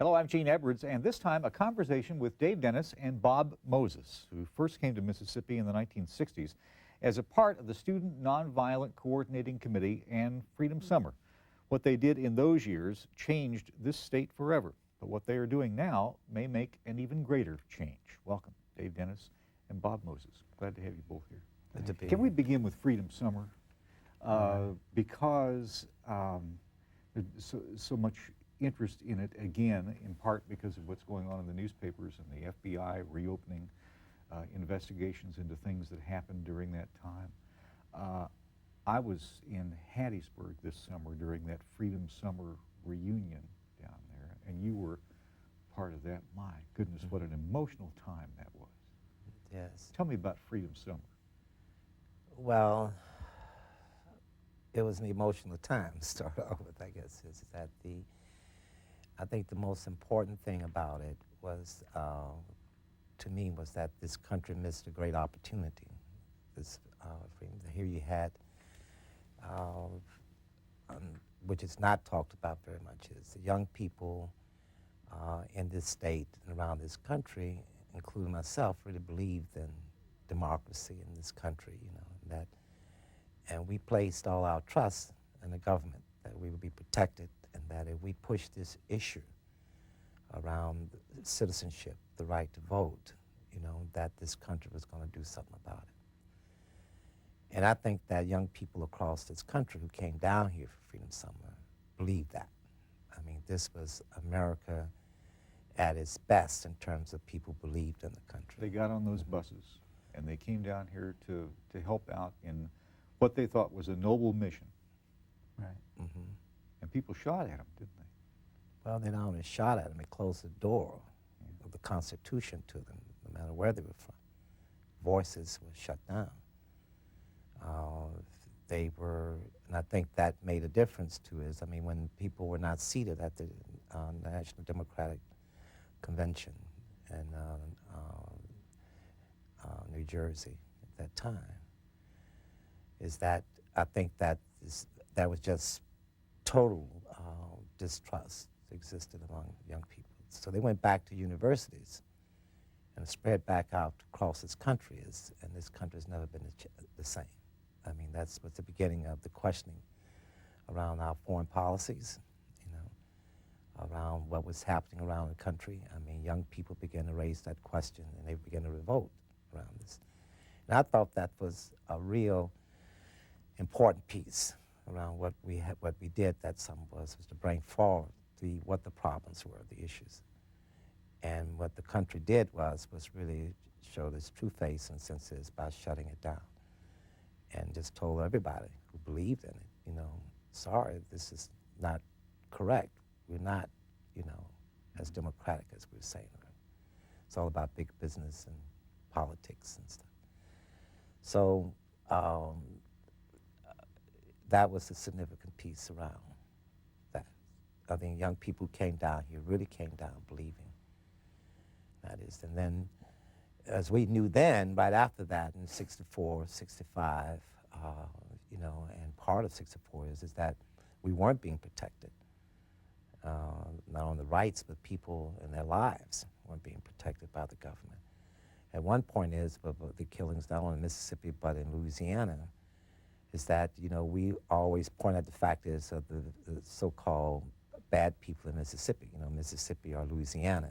Hello, I'm Gene Edwards, and this time a conversation with Dave Dennis and Bob Moses, who first came to Mississippi in the 1960s as a part of the Student Nonviolent Coordinating Committee and Freedom Summer. What they did in those years changed this state forever, but what they are doing now may make an even greater change. Welcome, Dave Dennis and Bob Moses. Glad to have you both here. Good to be Can we here. begin with Freedom Summer? Because there's so much interest in it, again, in part because of what's going on in the newspapers and the FBI reopening investigations into things that happened during that time. I was in Hattiesburg this summer during that Freedom Summer reunion down there, and you were part of that. My goodness, what an emotional time that was. Yes. Tell me about Freedom Summer. Well, it was an emotional time to start off with, I guess. Is that I think the most important thing about it was, to me, was that this country missed a great opportunity. This freedom. Here you had, which is not talked about very much, is the young people in this state and around this country, including myself, really believed in democracy in this country, and we placed all our trust in the government that we would be protected, and that if we pushed this issue around citizenship, the right to vote, that this country was going to do something about it. And I think that young people across this country who came down here for Freedom Summer believed that. I mean, this was America at its best in terms of people believed in the country. They got on those buses, and they came down here to help out in what they thought was a noble mission. Right. Mm-hmm. And people shot at them, didn't they? Well, they not only shot at them, they closed the door of the Constitution to them, no matter where they were from. Voices were shut down. And I think that made a difference too, when people were not seated at the National Democratic Convention in New Jersey at that time, is that I think that was just total distrust existed among young people. So they went back to universities and spread back out across this country, and this country has never been the same. I mean, that was the beginning of the questioning around our foreign policies, around what was happening around the country. I mean, young people began to raise that question, and they began to revolt around this. And I thought that was a real important piece around what we did that summer was to bring forward what the problems were, the issues. And what the country did was really show its true face and senses by shutting it down, and just told everybody who believed in it, sorry, this is not correct. We're not, as democratic as we were saying. It's all about big business and politics and stuff. So that was a significant piece around that. I think young people who came down here really came down believing that is. And then, as we knew then, right after that, in 64, 65, and part of 64 is that we weren't being protected. Not only the rights, but people and their lives weren't being protected by the government. At one point the killings not only in Mississippi but in Louisiana, is that, we always point out the fact is of the so-called bad people in Mississippi, Mississippi or Louisiana,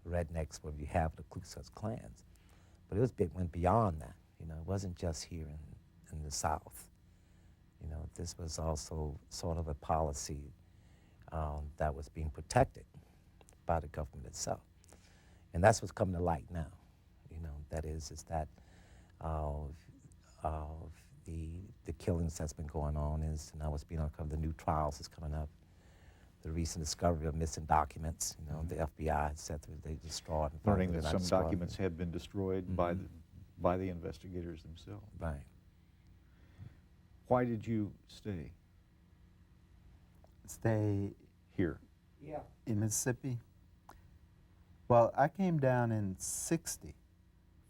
rednecks where you have the Ku Klux Klans. But it went beyond that, it wasn't just here in the South. This was also sort of a policy that was being protected by the government itself. And that's what's coming to light now, that is that the killings that's been going on is now what's being uncovered, the new trials is coming up, the recent discovery of missing documents, the FBI said that they destroyed. Learning that some documents had been destroyed by the investigators themselves. Right. Why did you stay here? Yeah. In Mississippi? Well, I came down in '60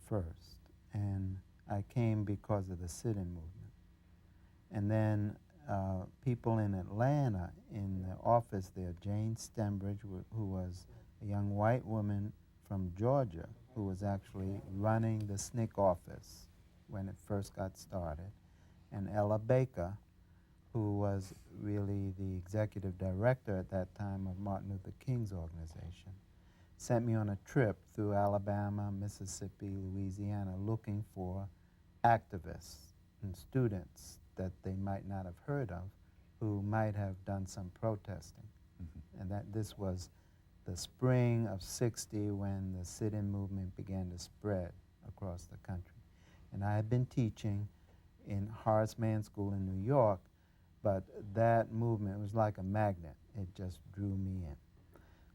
first, and I came because of the sit-in movement. And then people in Atlanta in the office there, Jane Stembridge, who was a young white woman from Georgia who was actually running the SNCC office when it first got started, and Ella Baker, who was really the executive director at that time of Martin Luther King's organization, sent me on a trip through Alabama, Mississippi, Louisiana, looking for activists and students that they might not have heard of who might have done some protesting. And that this was the spring of '60 when the sit-in movement began to spread across the country. And I had been teaching in Horace Mann School in New York, but that movement was like a magnet. It just drew me in.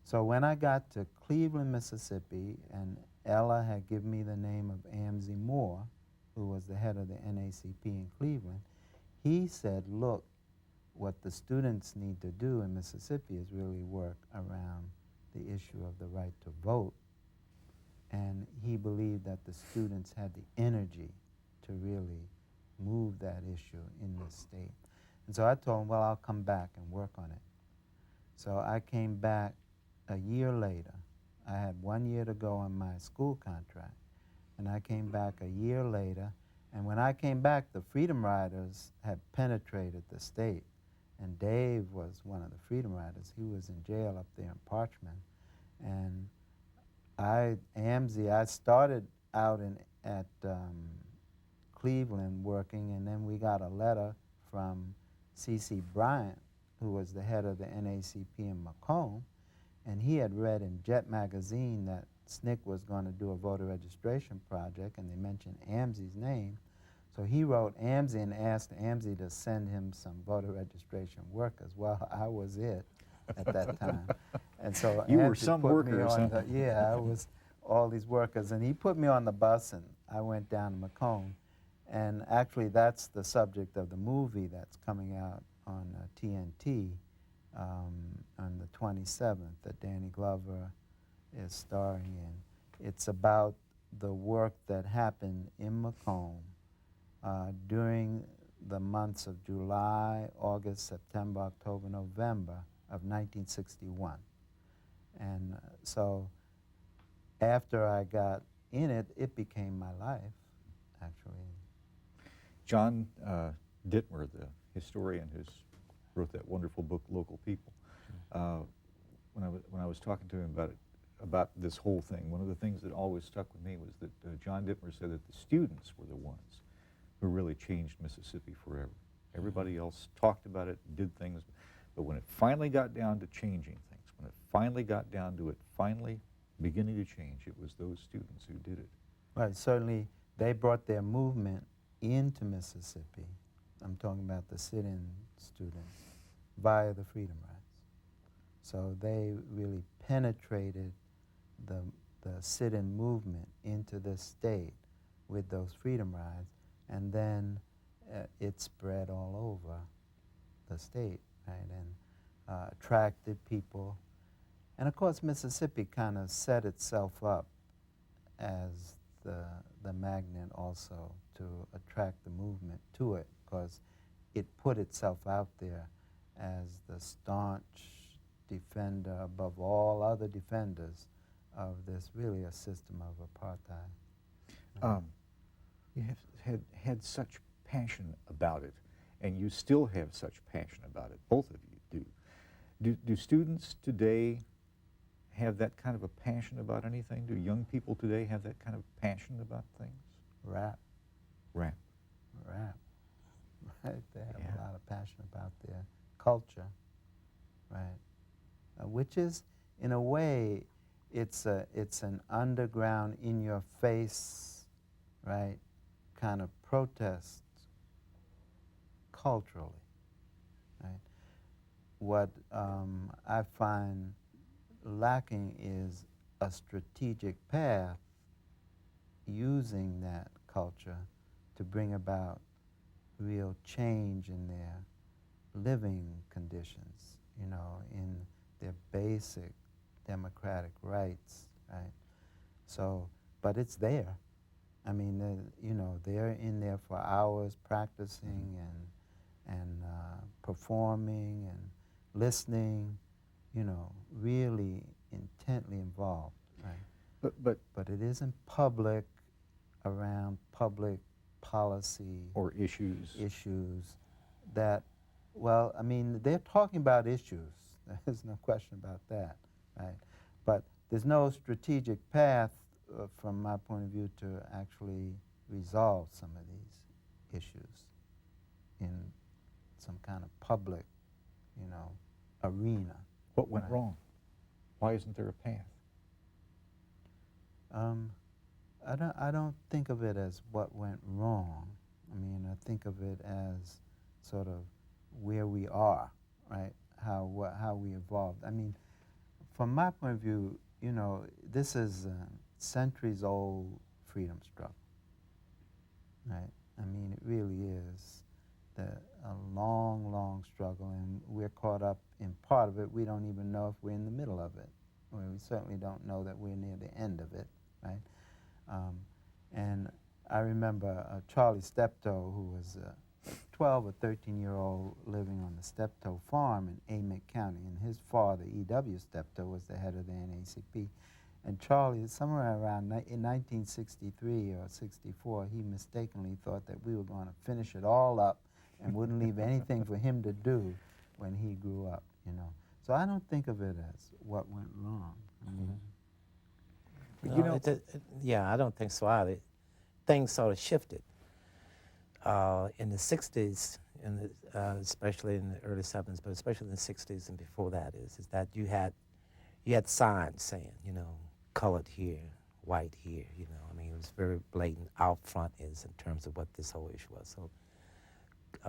So when I got to Cleveland, Mississippi, and Ella had given me the name of Amzie Moore, who was the head of the NACP in Cleveland, he said, look, what the students need to do in Mississippi is really work around the issue of the right to vote. And he believed that the students had the energy to really move that issue in this state. And so I told him, well, I'll come back and work on it. So I came back a year later. I had 1 year to go on my school contract. And I came back a year later. And when I came back, the Freedom Riders had penetrated the state. And Dave was one of the Freedom Riders. He was in jail up there in Parchman. And I started out at Cleveland working, and then we got a letter from C.C. Bryant, who was the head of the NACP in Macomb, and he had read in Jet magazine that SNCC was going to do a voter registration project, and they mentioned Amzie's name. So he wrote Amzie and asked Amzie to send him some voter registration workers. Well, I was it at that time. And so you were Amzie some put me workers, on huh? yeah, I was all these workers. And he put me on the bus, and I went down to Macomb. And actually, that's the subject of the movie that's coming out on TNT on the 27th that Danny Glover is starring in. It's about the work that happened in Macomb during the months of July, August, September, October, November of 1961. And so after I got in it, it became my life, actually. John Dittmer, the historian who wrote that wonderful book, Local People, when I was talking to him about this whole thing, one of the things that always stuck with me was that John Dittmer said that the students were the ones who really changed Mississippi forever. Everybody else talked about it, did things, but when it finally got down to changing things, when it finally got down to it finally beginning to change, it was those students who did it. Right, certainly they brought their movement into Mississippi. I'm talking about the sit-in students via the Freedom Rides. So they really penetrated the sit-in movement into the state with those Freedom Rides, and then it spread all over the state, right, and attracted people. And of course, Mississippi kind of set itself up as the magnet also to attract the movement to it, because it put itself out there as the staunch defender above all other defenders of this really a system of apartheid. You have had such passion about it, and you still have such passion about it. Both of you do. Do students today have that kind of a passion about anything? Do young people today have that kind of passion about things? Rap. Rap. Rap. Right. They have Yeah. a lot of passion about their culture, right? Which is, in a way, it's an underground, in-your-face, right, kind of protest culturally, right? What I find lacking is a strategic path using that culture to bring about real change in their living conditions, you know, in their basic democratic rights, right? So, but it's there. I mean, you know, they're in there for hours practicing and performing and listening, you know, really intently involved, right? But it isn't public around public policy or issues. That, well, I mean, they're talking about issues. There's no question about that, right? But there's no strategic path from my point of view to actually resolve some of these issues in some kind of public, you know, arena. What went Right. wrong? Why isn't there a path? I don't think of it as what went wrong. I mean, I think of it as sort of where we are, right? How we evolved. I mean, from my point of view, you know, this is a centuries-old freedom struggle, right? I mean, it really is a long, long struggle, and we're caught up in part of it. We don't even know if we're in the middle of it. Well, we certainly don't know that we're near the end of it, right? And I remember Charlie Steptoe, who was a 12 or 13-year-old living on the Steptoe farm in Amick County, and his father, E.W. Steptoe, was the head of the NAACP. And Charlie, somewhere around in 1963 or 64, he mistakenly thought that we were going to finish it all up and wouldn't leave anything for him to do when he grew up, you know. So I don't think of it as what went wrong. I mean, But No, yeah, I don't think so either. Things sort of shifted. In the 60s, especially in the early 70s, but especially in the 60s and before that is that you had signs saying, you know, colored here, white here, you know. I mean, it was very blatant out front is in terms of what this whole issue was. So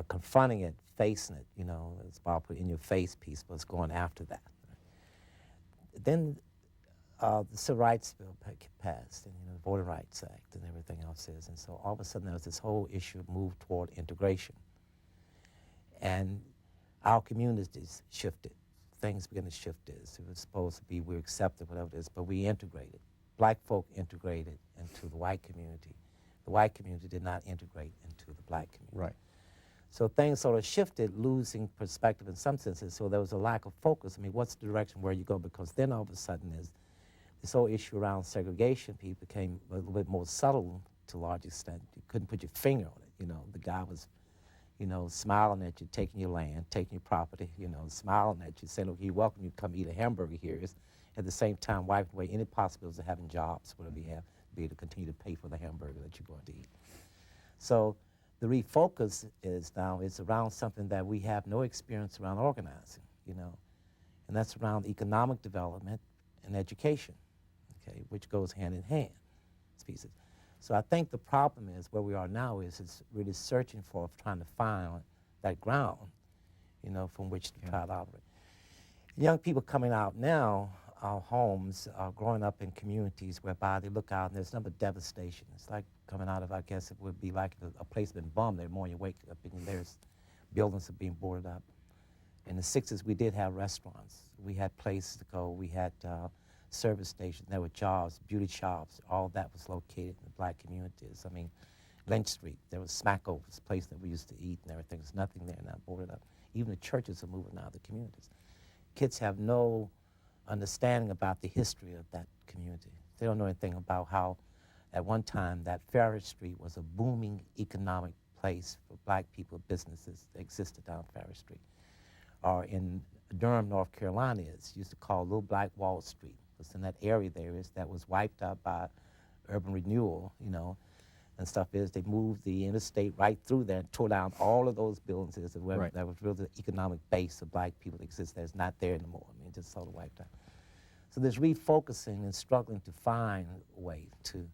confronting it, facing it, you know, it's about put in your face piece, but it's going after that. Then the Civil Rights Bill passed, and you know, the Voting Rights Act and everything else is, and so all of a sudden there was this whole issue of move toward integration, and our communities shifted. Things began to shift. It was supposed to be we accepted whatever it is, but we integrated. Black folk integrated into the white community. The white community did not integrate into the black community. Right. So things sort of shifted, losing perspective in some senses. So there was a lack of focus. I mean, what's the direction where you go? Because then all of a sudden is this whole issue around segregation became a little bit more subtle to a large extent. You couldn't put your finger on it. You know, the guy was, you know, smiling at you, taking your land, taking your property, you know, smiling at you, saying, look, you're welcome, you come eat a hamburger here. It's at the same time wiping away any possibilities of having jobs, whatever you have, to be able to continue to pay for the hamburger that you're going to eat. So the refocus is around something that we have no experience around organizing, you know, and that's around economic development and education, okay, which goes hand in hand, pieces. So I think the problem is where we are now is really searching for, trying to find that ground, you know, from which to try to operate. Young people coming out now, our homes are growing up in communities whereby they look out and there's nothing but devastation. It's like coming out of, I guess it would be like a place been bombed. Every morning you wake up and there's buildings are being boarded up. In the 60s, we did have restaurants. We had places to go. We had service stations. There were jobs, beauty shops. All that was located in the black communities. I mean, Lynch Street, there was Smackover's, a place that we used to eat and everything. There's nothing there now, boarded up. Even the churches are moving out of the communities. Kids have no understanding about the history of that community. They don't know anything about how, at one time, that Farish Street was a booming economic place for black people, businesses that existed down Farish Street. Or in Durham, North Carolina, it's used to call Little Black Wall Street. It's in that area there that was wiped out by urban renewal, you know, and stuff is they moved the interstate right through there and tore down all of those buildings that was really the economic base of black people that exists there. It's not there anymore. I mean, just sort of wiped out. So there's refocusing and struggling to find a way to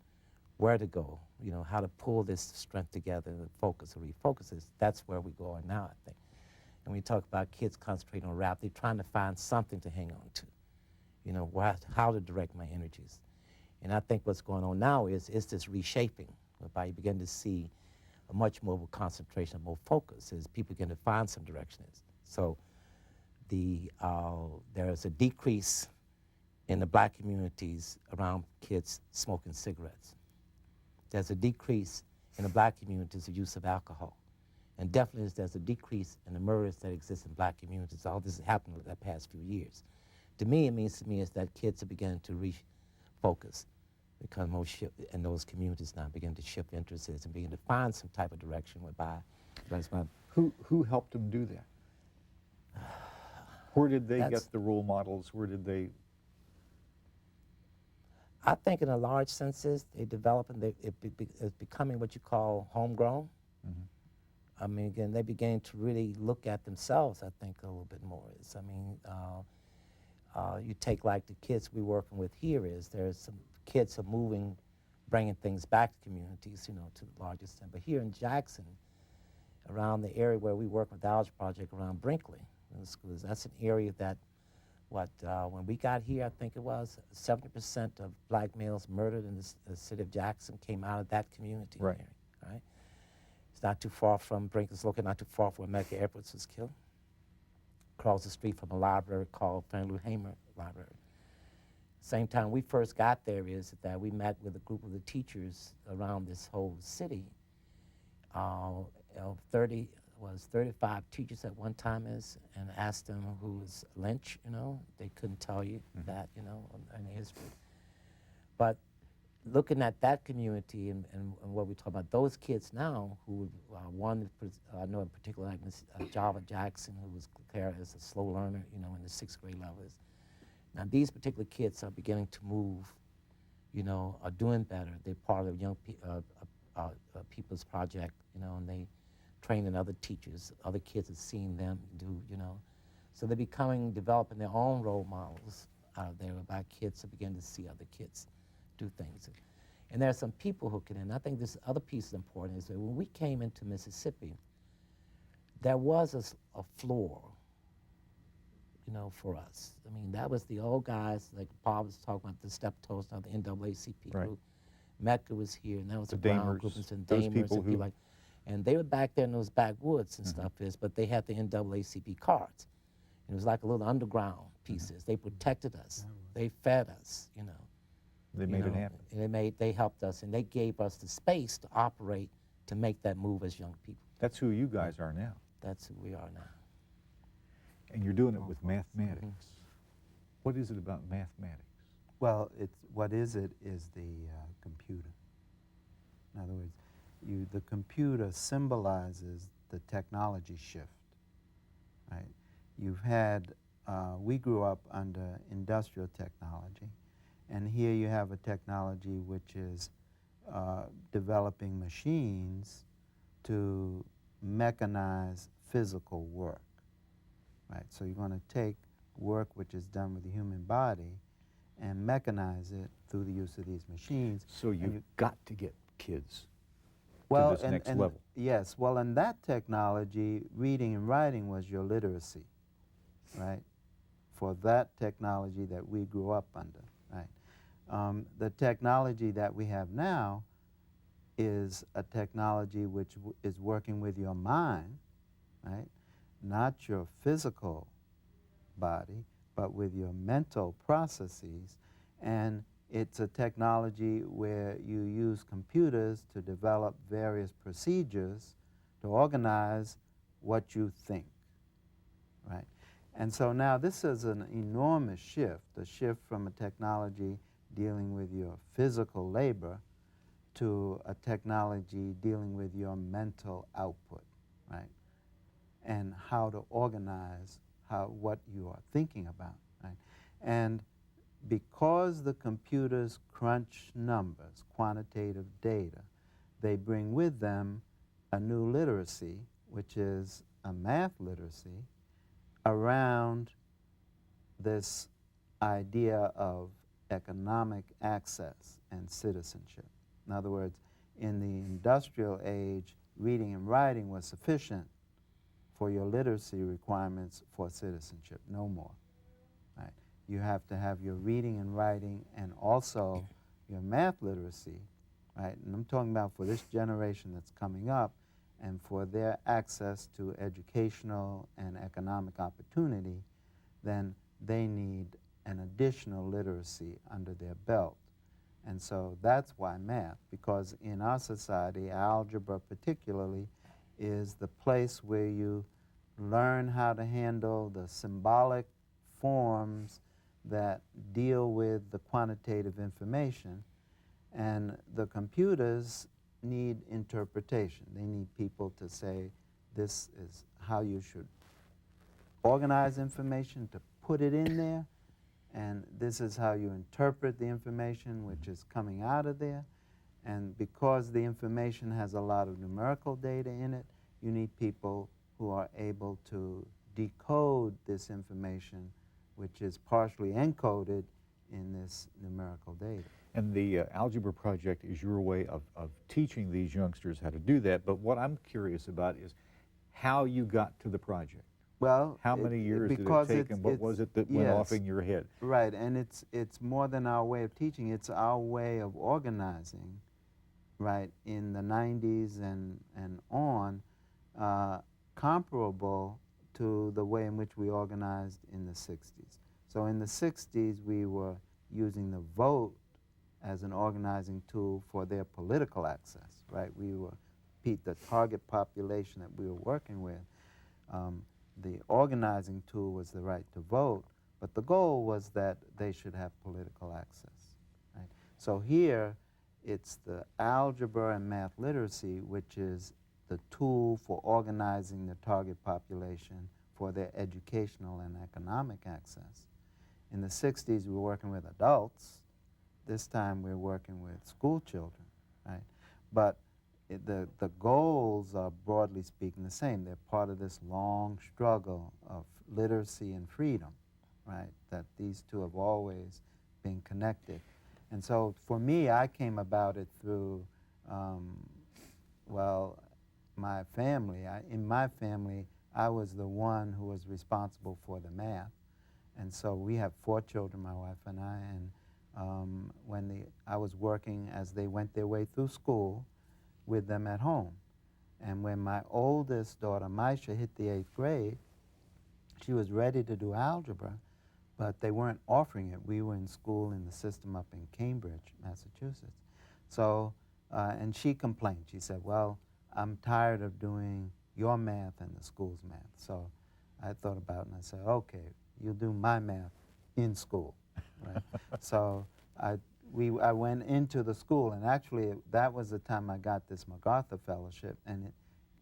where to go, you know, how to pull this strength together and focus or refocus. That's where we go on now, I think. And we talk about kids concentrating on rap, they're trying to find something to hang on to, you know, how to direct my energies. And I think what's going on now is this reshaping, whereby you begin to see a much more of a concentration, more focus, as people begin to find some direction. So there is a decrease in the black communities around kids smoking cigarettes. There's a decrease in the black communities of use of alcohol. And definitely there's a decrease in the murders that exist in black communities. All this has happened in the past few years. To me, it means to me is that kids are beginning to refocus because in those communities now begin to shift interests and begin to find some type of direction whereby that's why Who helped them do that? Where did they That's- get the role models? Where did they? I think in a large senses they develop and it's becoming what you call homegrown. I mean, again, they began to really look at themselves, I think, a little bit more. You take like the kids we're working with here there's some kids are moving, bringing things back to communities, to the largest extent. But here in Jackson, around the area where we work with the Algebra Project around Brinkley, in the schools, that's an area that, when we got here, I think it was 70% of black males murdered in the city of Jackson came out of that community Right. area, right? It's not too far from Brinkley, it's located not too far from where Medgar Evers was killed. Across the street from a library called Fannie Lou Hamer Library. Same time we first got there is that we met with a group of the teachers around this whole city. 35 teachers at one time and asked them who was Lynch, they couldn't tell you that, in history. But looking at that community and what we talk about, those kids now who, one I know in particular, like Miss Java Jackson, who was there as a slow learner, in the 6th grade levels. Now these particular kids are beginning to move, are doing better. They're part of Young People's Project, and they training other teachers. Other kids are seeing them do, So they're developing their own role models out there about kids to begin to see other kids do things. And there are some people who can, and I think this other piece is important, is that when we came into Mississippi, there was a floor, for us. I mean, that was the old guys, like Bob was talking about, the Step-Toes, now the NAACP Right. group. Mecca was here, and that was The a Brown Damers, group, and some those Damers, people and who- like, and they were back there in those backwoods and stuff but they had the NAACP cards. And it was like a little underground pieces. They protected us. They fed us, They made it happen. And they helped us, and they gave us the space to operate to make that move as young people. That's who you guys are now. That's who we are now. And you're doing it with mathematics. What is it about mathematics? Well, what is the computer. In other words, the computer symbolizes the technology shift, right? You've had, we grew up under industrial technology, and here you have a technology which is developing machines to mechanize physical work, right? So you're going to take work which is done with the human body and mechanize it through the use of these machines. So you've got to get kids Well, to this next level. Yes, well, in that technology, reading and writing was your literacy, right? For that technology that we grew up under, right? The technology that we have now is a technology which is working with your mind, right? Not your physical body, but with your mental processes. And it's a technology where you use computers to develop various procedures to organize what you think, right? And so now this is an enormous shift, a shift from a technology dealing with your physical labor to a technology dealing with your mental output, right? And how to organize what you are thinking about, right? And because the computers crunch numbers, quantitative data, they bring with them a new literacy, which is a math literacy, around this idea of economic access and citizenship. In other words, in the industrial age, reading and writing was sufficient for your literacy requirements for citizenship, no more. Right? You have to have your reading and writing and also your math literacy, right? And I'm talking about for this generation that's coming up and for their access to educational and economic opportunity, then they need an additional literacy under their belt. And so that's why math, because in our society, algebra particularly, is the place where you learn how to handle the symbolic forms that deal with the quantitative information. And the computers need interpretation. They need people to say, this is how you should organize information, to put it in there, and this is how you interpret the information which is coming out of there. And because the information has a lot of numerical data in it, you need people who are able to decode this information, which is partially encoded in this numerical data. And the Algebra Project is your way of teaching these youngsters how to do that. But what I'm curious about is how you got to the project. Well, how many years did it take, and what was it that went off in your head? Right, and it's more than our way of teaching. It's our way of organizing, right, in the 90s and on, comparable to the way in which we organized in the 60s. So in the 60s, we were using the vote as an organizing tool for their political access, right? We were, the target population that we were working with, the organizing tool was the right to vote, but the goal was that they should have political access, right? So here, it's the algebra and math literacy, which is the tool for organizing the target population for their educational and economic access. In the 60s, we were working with adults. This time, we're working with school children, right? But the goals are, broadly speaking, the same. They're part of this long struggle of literacy and freedom, right? That these two have always been connected. And so for me, I came about it through, well, my family. In my family, I was the one who was responsible for the math. And so we have 4 children, my wife and I, and I was working as they went their way through school with them at home. And when my oldest daughter, Maisha, hit the 8th grade, she was ready to do algebra, but they weren't offering it. We were in school in the system up in Cambridge, Massachusetts. So, and she complained. She said, well, I'm tired of doing your math and the school's math. So I thought about it and I said, okay, you'll do my math in school, right? So I went into the school, and actually that was the time I got this MacArthur Fellowship, and it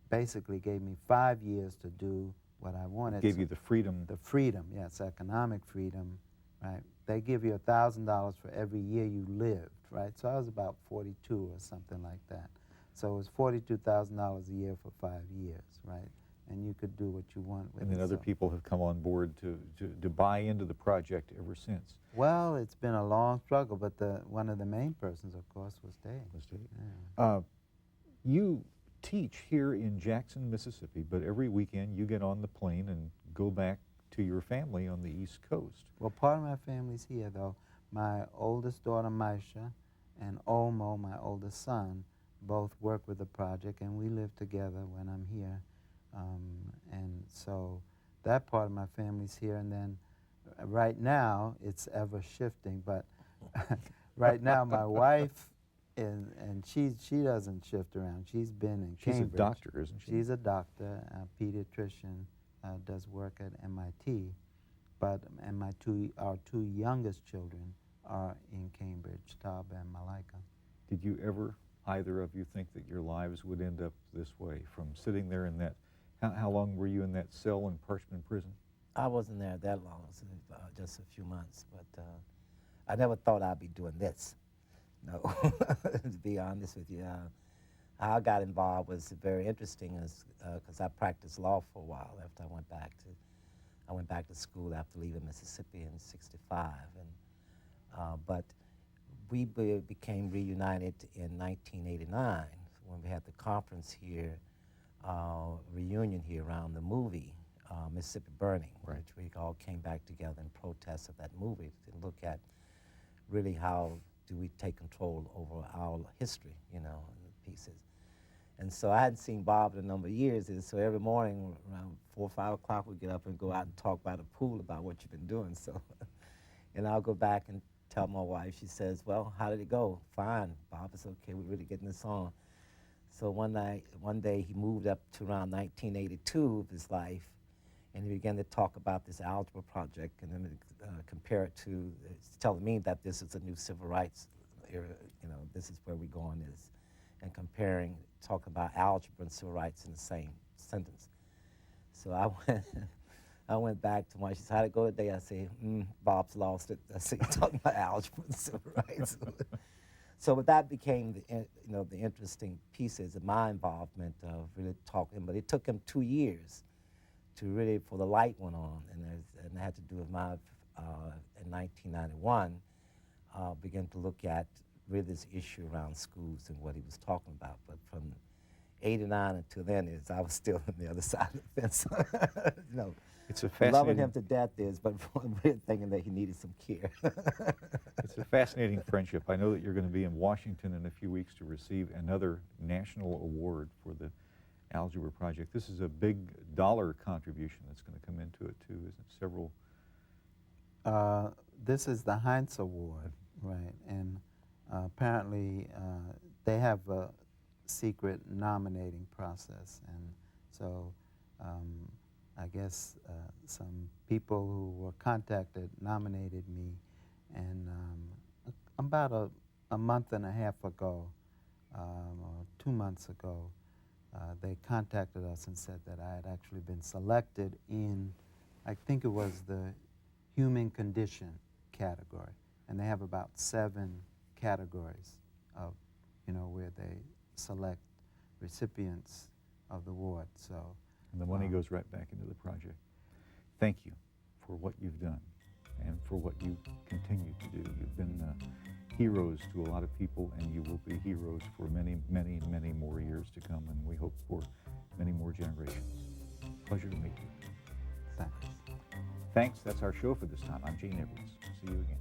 basically gave me 5 years to do what I wanted. Gave you the freedom. The freedom, yes, economic freedom, right? They give you $1,000 for every year you lived, right? So I was about 42 or something like that. So it was $42,000 a year for 5 years, right? And you could do what you want with it. And then other people have come on board to buy into the project ever since. Well, it's been a long struggle, but one of the main persons, of course, was Dave. Yeah. You teach here in Jackson, Mississippi, but every weekend you get on the plane and go back to your family on the East Coast. Well, part of my family's here, though. My oldest daughter, Maisha, and Olmo, my oldest son, both work with the project, and we live together when I'm here. And so that part of my family's here, and then right now it's ever shifting, but right now my wife, and she doesn't shift around. She's been in Cambridge. She's a doctor, isn't she? She's a doctor, a pediatrician, does work at MIT, and our two youngest children are in Cambridge, Taba and Malika. Did you ever, either of you, think that your lives would end up this way, from sitting there in that? How long were you in that cell in Parchman Prison? I wasn't there that long, so, just a few months, but I never thought I'd be doing this. No, to be honest with you. How I got involved was very interesting, because I practiced law for a while after I went back to school after leaving Mississippi in '65, and but we became reunited in 1989 when we had the conference here. Reunion here around the movie Mississippi Burning, right, which we all came back together in protest of that movie to look at really how do we take control over our history, you know, in pieces. And so I hadn't seen Bob in a number of years, and so every morning around 4 or 5 o'clock we'd get up and go out and talk by the pool about what you've been doing. So, and I'll go back and tell my wife, she says, well, how did it go? Fine, Bob, it's okay, we're really getting this on. So one day he moved up to around 1982 of his life, and he began to talk about this Algebra Project, and then compare it to, it's telling me that this is a new civil rights era, you know, this is where we're going is, and talking about algebra and civil rights in the same sentence. So I went back to my, she said, how'd it go today? I said, Bob's lost it. I said, you're talking about algebra and civil rights. So but that became the interesting pieces of my involvement of really talking, but it took him 2 years to really, for the light went on, and it had to do with my, in 1991, began to look at really this issue around schools and what he was talking about. But from 89 until then, I was still on the other side of the fence. You know, it's a fascinating, loving him to death but really thinking that he needed some care. It's a fascinating friendship. I know that you're going to be in Washington in a few weeks to receive another national award for the Algebra Project. This is a big dollar contribution that's going to come into it too, isn't it? Several. This is the Heinz Award, right? And apparently they have a secret nominating process, and so I guess some people who were contacted nominated me, and about a month and a half ago, or 2 months ago, they contacted us and said that I had actually been selected in, I think it was the human condition category, and they have about 7 categories of, where they select recipients of the award. So, and the money goes right back into the project. Thank you for what you've done and for what you continue to do. You've been heroes to a lot of people, and you will be heroes for many, many, many more years to come, and we hope for many more generations. Pleasure to meet you. Thanks. Thanks. That's our show for this time. I'm Gene Edwards. See you again.